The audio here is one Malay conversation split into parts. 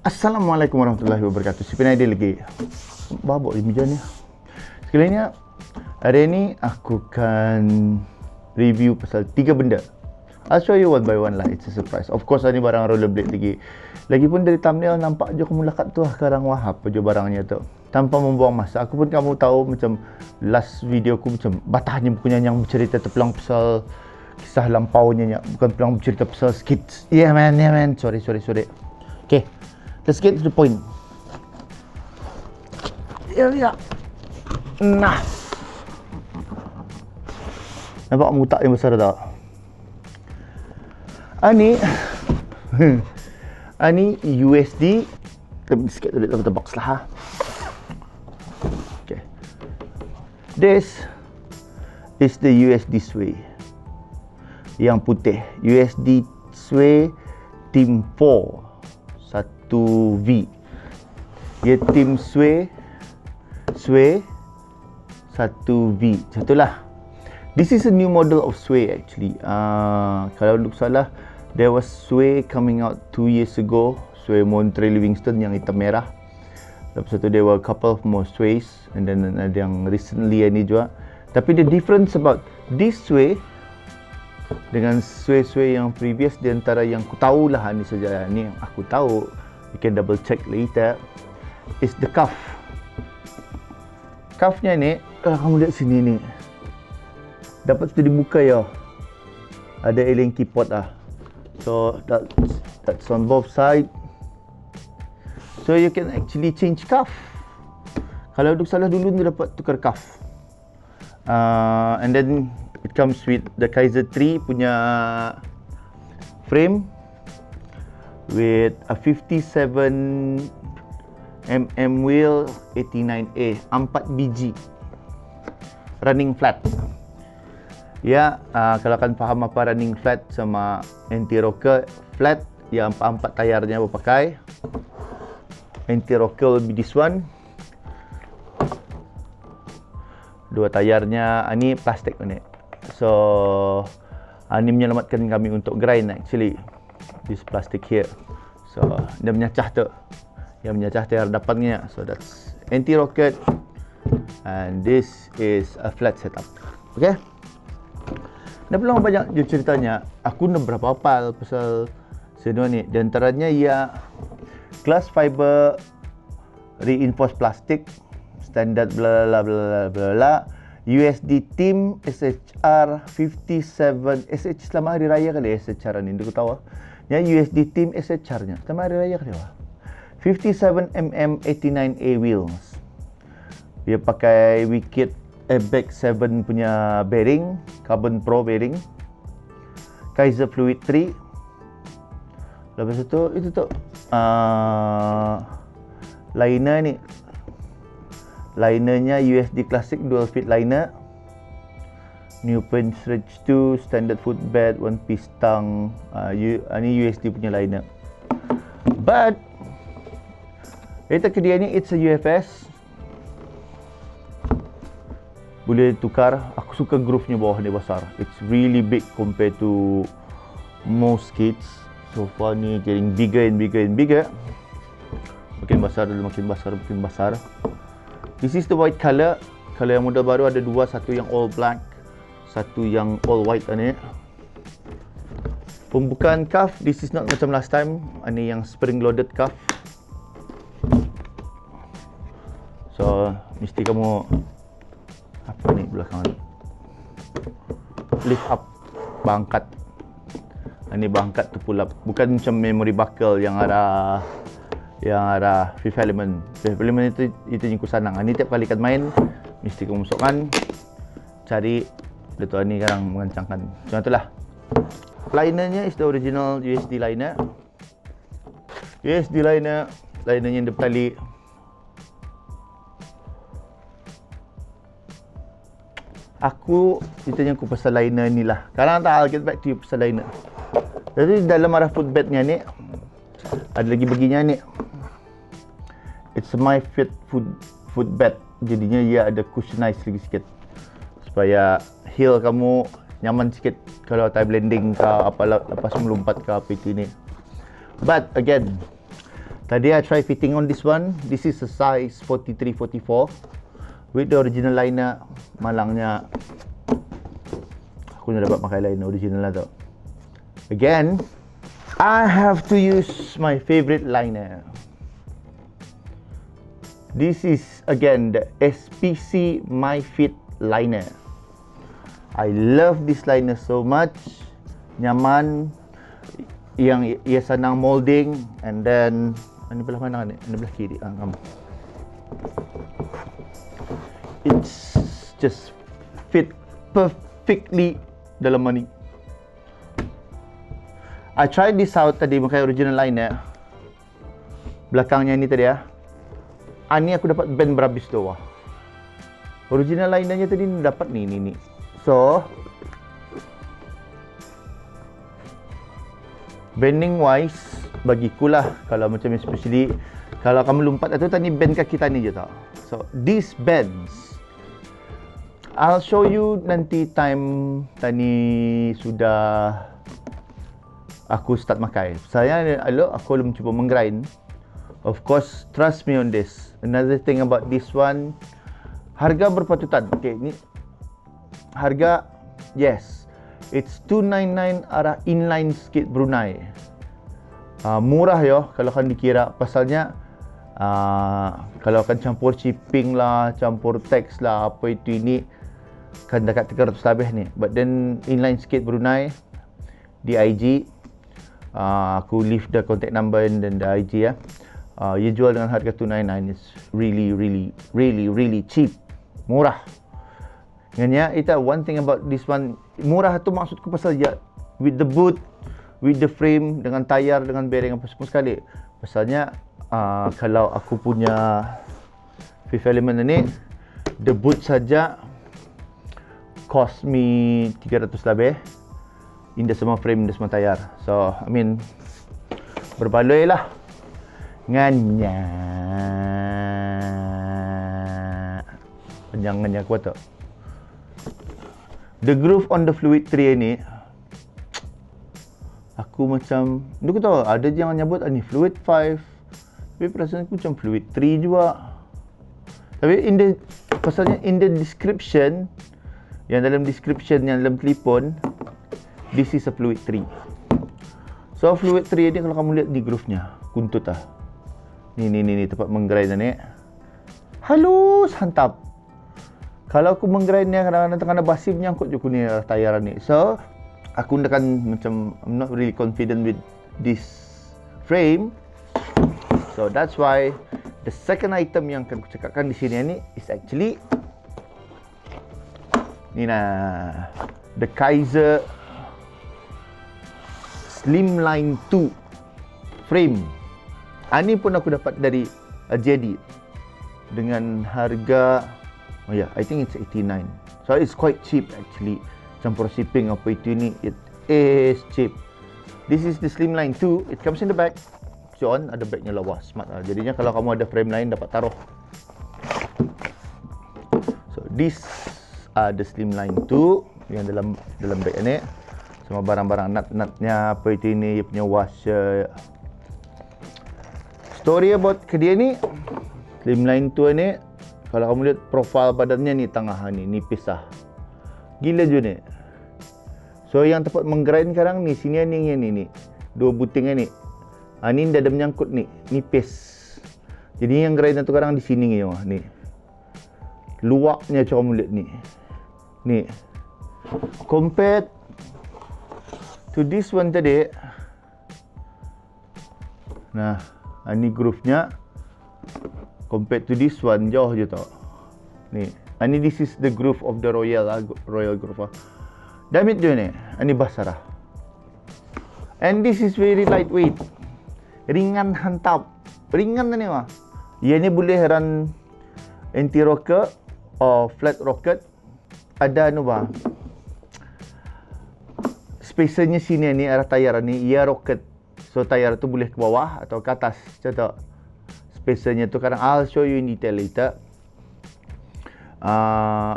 Assalamualaikum warahmatullahi wabarakatuh. Si Penai lagi babak di meja ni. Sekalinya hari ni aku akan review pasal 3 benda. I'll show you one by one lah. It's a surprise. Of course ni barang rollerblade lagi. Lagipun dari thumbnail nampak je kamu lakat tu sekarang wahab je barangnya tu. Tanpa membuang masa. Aku pun kamu tahu macam last video aku macam batahnya bukannya yang bercerita terpelang pasal kisah lampaunya, bukan pelang bercerita pasal skits. Yeah man. Sorry. Okay, let's get to the point. Ya. Nah. Nampak mutak yang besar tak? Ani USD. Sikit tu letak box lah ha. Okay. This is the USD Sway. Yang putih. USD Sway Team 4. 1V. Dia Team Sway 1V. Contohlah. This is a new model of Sway actually. Kalau tak salah, there was Sway coming out 2 years ago. Sway Montre Livingston yang hitam merah. Lepas tu there were a couple of more Sways, and then ada yang recently ni juga. Tapi the difference about this Sway dengan Sway yang previous, di antara yang aku tahu lah ni saja, ni yang aku tahu, you can double check later, is the cuff. Cuffnya ni, kalau kamu lihat sini ni, dapat sudah dibuka ya. Ada Allen keyport lah. So that's on both side. So you can actually change cuff. Kalau duk salah dulu ni dapat tukar cuff. And then it comes with the Kaiser 3 punya frame with a 57mm wheel 89A 4 biji running flat. Ya, kalau kan faham apa running flat sama anti-rocker flat, yang 4 tayarnya berpakai. Anti-rocker will be this one. 2 tayarnya, ni plastik ni. So, ni menyelamatkan kami untuk grind actually. This plastic here. So, dia menyacah tu. Yang menyacah tayar depannya. So, that's anti-rocket. And this is a flat setup. Okay? Dah belum banyak je ceritanya. Aku nak berapa hafal pasal semua ni. Di antaranya ia glass fiber reinforced plastic standard bla bla bla. USD Team SHR 57 SH selama hari raya kali SHR ni. Aku tahu. Ya USD Team SHR nya selama hari raya kali. 57mm 89A wheels. Dia pakai Wicked Airbag 7 punya bearing, Carbon Pro bearing. Kaiser Fluid 3. Lepas itu tu liner ni. Linernya USD Classic dual fit liner. New Punch Stretch 2 standard footbed, one piece tang. Ni USD punya liner. But kereta kedua ni it's a UFS. Boleh tukar. Aku suka groove-nya bawah ni besar. It's really big compared to most kits. So far ni getting bigger and bigger. Makin besar dulu, makin besar. This is the white color. Kalau yang model baru ada 2, satu yang all black, satu yang all white ni. Pembukaan cuff, this is not macam last time. Ini yang spring loaded cuff. So mesti kamu apa ni belakang ni, lift up, bangkat. Ini bangkat tu pull up. Bukan macam memory buckle yang arah Fifth Element. Fifth Element itu yang kusanang. Ini tiap kali kan main mesti kamu masukkan, cari dia tu ni sekarang mengencangkan. Macam itulah. Linernya is the original USD liner. Linernya yang bertali. Aku ditanya aku pasal liner ni lah. Sekarang tak, I'll get back to you pasal liner. Jadi dalam arah footbednya ni ada lagi baginya ni. It's my fit footbed. Jadinya ia ada cushionize lagi sikit supaya heel kamu nyaman sikit kalau time blending ke apa lepas melompat ke apa itu ni. But again, Tadi I try fitting on this one. This is a size 43-44 with the original liner. Malangnya aku nak dapat pakai liner original lah tu. Again, I have to use my favorite liner. This is again the SPC MyFit liner. I love this liner so much. Nyaman, yang ia senang molding, and then ini belah mana ni? Ini belah kiri. It's just fit perfectly dalam ni. I tried this out tadi pakai original liner. Belakangnya ni tadi ya. Ni aku dapat band berhabis tu wah. Original linernya tadi dapat ni. So bending wise bagiku lah, kalau macam especially kalau kamu lompat tu tadi bend kaki tani je tau. So these bends I'll show you nanti time tani sudah aku start makai. Saya aku belum cuba menggrind. Of course, trust me on this. Another thing about this one, harga berpatutan. Okay, ni harga, yes, it's 299 arah inline skate Brunei. Murah yo kalau kan dikira, pasalnya kalau kan campur shipping lah, campur tax lah, apa itu ini kan dekat 300 lebih ni. But then inline skate Brunei di IG, aku leave the contact number and then the IG ya. Ia jual dengan harga 299. It's really cheap, murah. Nganya itu one thing about this one, murah tu maksudku pasal ya, with the boot, with the frame, dengan tayar, dengan bearing apa semua sekali. Pasalnya kalau aku punya Fifth Element ni, the boot saja cost me 300 lebih. Indah semua frame, indah semua tayar. So I mean berbaloi lah. Nganya panjangannya kuat tak? The groove on the Fluid 3 ni, aku macam, aku tahu ada yang nyebut ni Fluid 5, tapi perasaan aku macam Fluid 3 juga. Tapi pasalnya in the description, yang dalam description yang dalam telefon, this is a Fluid 3. So Fluid 3 ni kalau kamu lihat di groove-nya, kuntut lah. Ni tempat menggrind ni. Halus, hantap. Kalau aku menggrindnya kadang-kadang tengah basi menyangkut je aku ni tayaran ni. So aku akan macam I'm not really confident with this frame. So that's why the second item yang akan aku cakapkan di sini ni is actually ni nah, the Kaiser Slimline 2 frame. Ini pun aku dapat dari JD dengan harga, oh yeah, I think it's 89. So it's quite cheap actually. Campur shipping apa itu ni, it is cheap. This is the Slimline 2. It comes in the bag. So on ada bagnya lah, wah smart lah. Jadinya kalau kamu ada frame lain dapat taruh. So this the Slimline 2 yang dalam bag ni. Semua barang-barang nut-nutnya apa itu ini, dia punya washer. Story about ke dia ni, Slimline 2 ni, kalau kamu lihat profil badannya ni, tengah ni nipis lah. Gila je ni. So yang tempat menggrind sekarang ni, sini ni, dua buting ni. Ni dah ada menyangkut ni, nipis. Jadi yang grind tu sekarang di sini ni. Luaknya coba kamu lihat ni. Ni. Compared to this one tadi. Nah, ni groove-nya compared to this one jauh je tau. Ni, this is the groove of the Royal groove. Damit je ni. Ni basah lah. And this is very lightweight. Ringan hantap. Ringan ni mah. Ia ni boleh run anti rocker or flat rocket. Ada spacernya sini ni arah tayar ni, ia rocket. So tayar tu boleh ke bawah atau ke atas. Contoh spacernya tu kadang I'll show you in detail later.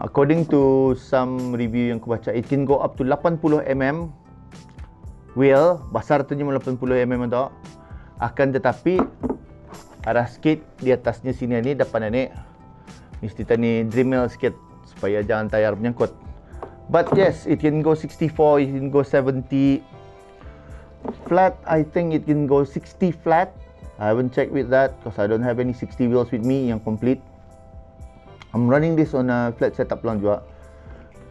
According to some review yang aku baca, it can go up to 80mm wheel. Besar tu cuma 80mm tu. Akan tetapi arah sikit di atasnya sini ni depan ni mesti tani Dremel sikit supaya jangan tayar menyangkut. But yes, it can go 64, it can go 70 flat. I think it can go 60 flat. I haven't checked with that because I don't have any 60 wheels with me yang complete. I'm running this on a flat setup lang juga.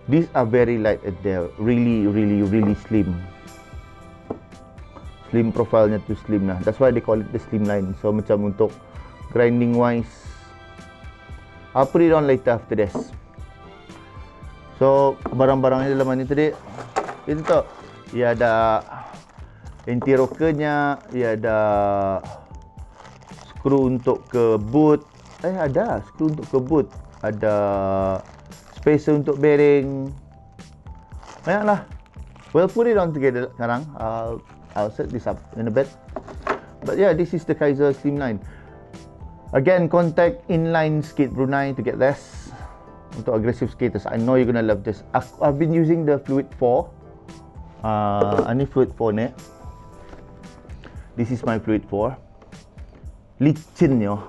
These are very light and they're really slim. Slim profile-nya tu slim lah. That's why they call it the slimline. So macam untuk grinding wise, I'll put it on later after this. So barang-barang yang dalam ni tadi, itu tu. Ia ada anti-rockernya, ia ada skru untuk ke boot. Ada skru untuk ke boot. Ada spacer untuk bearing. Banyaklah. We'll put it on together sekarang. I'll set this up in a bit. But yeah, this is the Kaiser Slimline. Again, contact Inline Skate Brunei to get this. Untuk aggressive skaters, I know you're gonna love this. I've been using the Fluid 4. Ini Fluid 4 ni. This is my Fluid 4. Licin yo.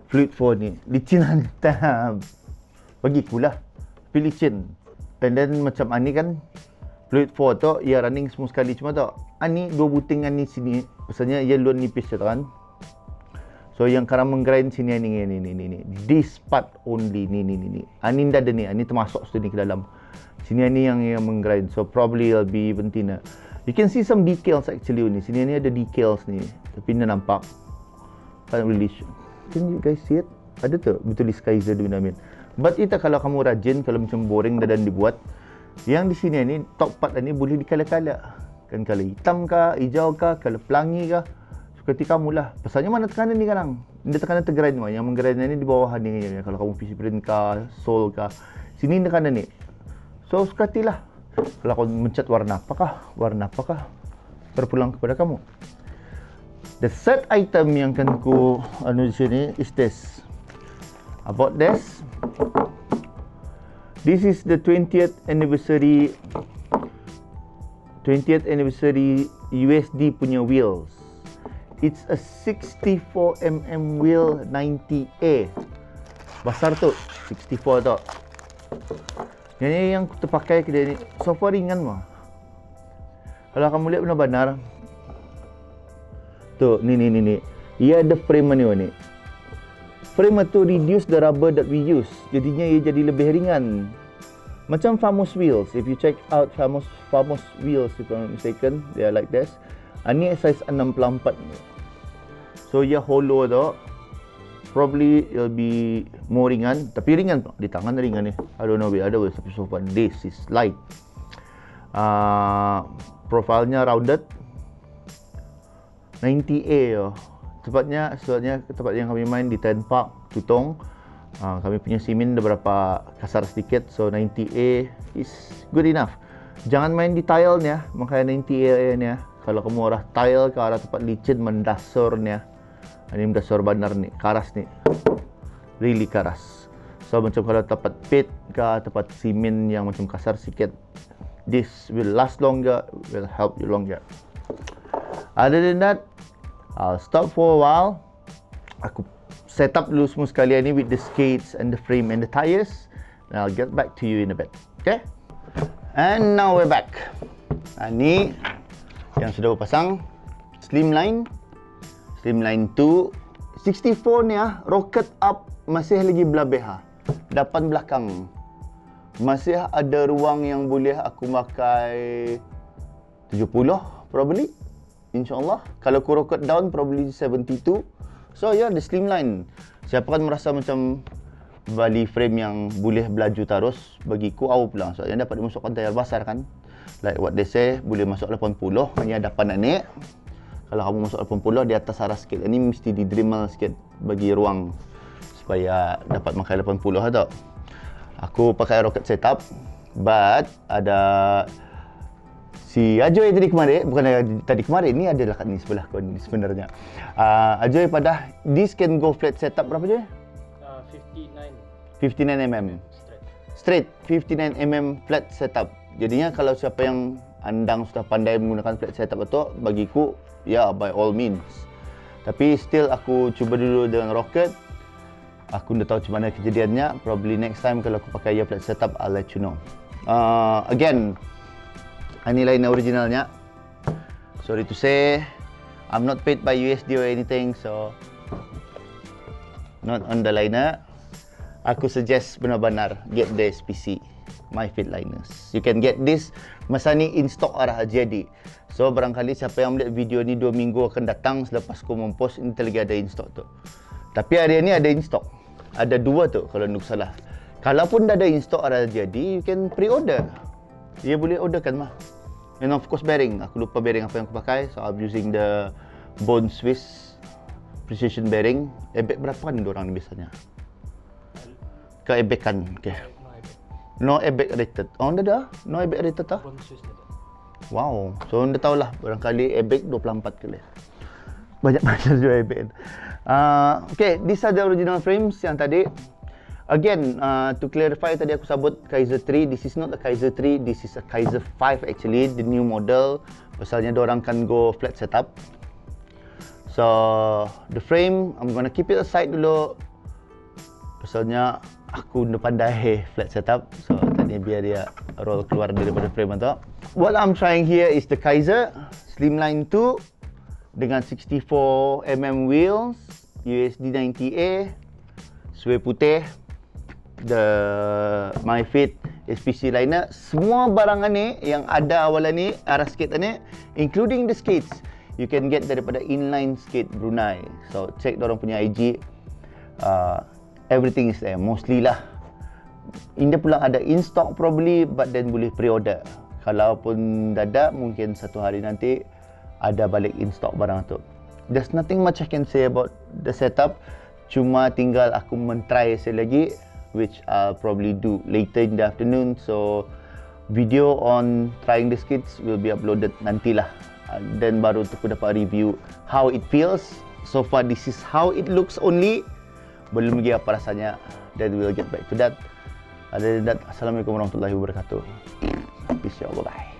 Fluid 4 ni licin hantam. Bagi ku lah. Tapi licin. And then macam ani kan Fluid 4 tu ia running semua sekali cuma tu. Ani dua buting ani sini. Maksudnya ia luar nipis tu kan. So yang sekarang menggrind sini ni. This part only ni. Ani dah ada ni. Ani termasuk sini ke dalam. Sini ni yang menggrind. So probably it'll be even thinner. You can see some decals actually ni. Sini ni ada decals ni. Tapi ni nampak. Can't really show. Can you guys see it? Ada tu betul di Kaiser Dynamit. But itu kalau kamu rajin, kalau macam boring dan dibuat, yang di sini ni top part ni boleh dikala-kala. Kan color hitam kah, hijau kah, color pelangi kah. Seperti kamu lah. Pasalnya mana tekanan ni sekarang? Dia tekanan tergrind mah. Yang menggrind ni di bawah ni. Kalau kamu PC print kah, soul kah. Sini tekanan ni. So sukatilah. Kalau kamu mencat warna apakah? Berpulang kepada kamu. The third item yang akan ku di sini is this. I bought this. This is the 20th anniversary USD punya wheels. It's a 64mm wheel 90A. Besar tu, 64 tu. Yang terpakai ke dia ni, so far ringan mah. Kalau kamu lihat benar-benar tu, ni. Ia ada frame ni. Frame tu reduce the rubber that we use. Jadinya ia jadi lebih ringan. Macam Famous wheels. If you check out Famous wheels, if I'm not mistaken, they are like this. Ini size 64 ni. So ia hollow tu. Probably it'll be more ringan. Tapi ringan tu. Di tangan ringan ni. I don't know the other way. Tapi so far this is light. Profilnya rounded. 90A yo. Sebabnya tempat yang kami main di Ten Park, Tutong. Kami punya simin ada berapa kasar sedikit. So 90A is good enough. Jangan main di tile ni, makanya 90A ni. Kalau kamu arah tile ke arah tempat licin mendasar ni. Ini mendasar benar ni, karas ni. Really karas. So macam kalau tempat pit ke tempat simin yang macam kasar sikit, this will last longer, will help you longer. Other than that, I'll stop for a while. Aku set up dulu semua sekalian ni with the skates and the frame and the tires. And I'll get back to you in a bit. Okay? And now we're back. Ni yang sudah berpasang Slimline 2 64 ni rocket up masih lagi belabeh depan belakang. Masih ada ruang yang boleh aku pakai 70 probably. InsyaAllah. Kalau aku rocket down probably 72. So yeah, the Slimline. Siapa kan merasa macam bali frame yang boleh belaju terus, bagiku au pula. So yang dapat dimasukkan tayar besar kan. Like what they say, boleh masuk 80. Hanya depan nak naik. Kalau kamu masuk 80 di atas arah sikit. Ini mesti di Dremel sikit bagi ruang supaya dapat pakai 80 tu. Aku pakai rocket setup, but ada si Ajoy tadi kemarin, bukan tadi kemarin, ni adalah kat ni sebelah kau ni sebenarnya. Ajoy pada this can go flat setup berapa je? 59mm. Straight 59mm flat setup. Jadinya kalau siapa yang andang sudah pandai menggunakan flat setup itu, bagiku ya by all means. Tapi still aku cuba dulu dengan rocket. Aku dah tahu macam mana kejadiannya. Probably next time kalau aku pakai flat setup, I'll let you know. Again, ini liner originalnya. Sorry to say, I'm not paid by USD or anything, so not on the liner. Aku suggest benar-benar get the SPC, MyFit liners. You can get this masa ni in stock arah jadi. So barangkali siapa yang melihat video ni 2 minggu akan datang selepas aku mempost, ini lagi ada in stock tu. Tapi hari ni ada in stock. Ada 2 tu kalau nuk salah. Kalaupun dah ada in stock arah jadi, you can pre-order. Dia boleh orderkan mah. And of course bearing. Aku lupa bearing apa yang aku pakai. So I'm using the Bone Swiss Precision bearing. Airbag berapa kan diorang ni biasanya? Ke airbag kan? Okay. No airbag rated. Oh, dah? No airbag rated tak? Wow. So, anda tahulah. Barangkali airbag 24 kali. Banyak-banyak juga airbag. Okay, these are the original frames yang tadi. Again, to clarify, tadi aku sebut Kaiser 3. This is not a Kaiser 3. This is a Kaiser 5 actually. The new model. Pasalnya diorang kan go flat setup. So, the frame, I'm gonna keep it aside dulu. Pasalnya aku dah pandai flat setup. So, tadi biar dia roll keluar daripada frame tu. What I'm trying here is the Kaiser Slimline 2 dengan 64mm wheels, USD 90A, sway putih, the MyFit SPC liner. Semua barangan ni yang ada awalan ni, arah skate ni, including the skates, you can get daripada Inline Skate Brunei. So check dorang punya IG. Everything is there, mostly lah. India pula ada in stock probably, but then boleh pre-order. Kalaupun dadak, mungkin satu hari nanti ada balik in stock barang tu. There's nothing much I can say about the setup. Cuma tinggal aku mentry sekali lagi, which I'll probably do later in the afternoon. So video on trying the skates will be uploaded nantilah. Then baru aku dapat review how it feels. So far this is how it looks only. Belum lagi apa rasanya. Then we'll get back to that. Other than that, Assalamualaikum warahmatullahi wabarakatuh. Peace out, bye-bye.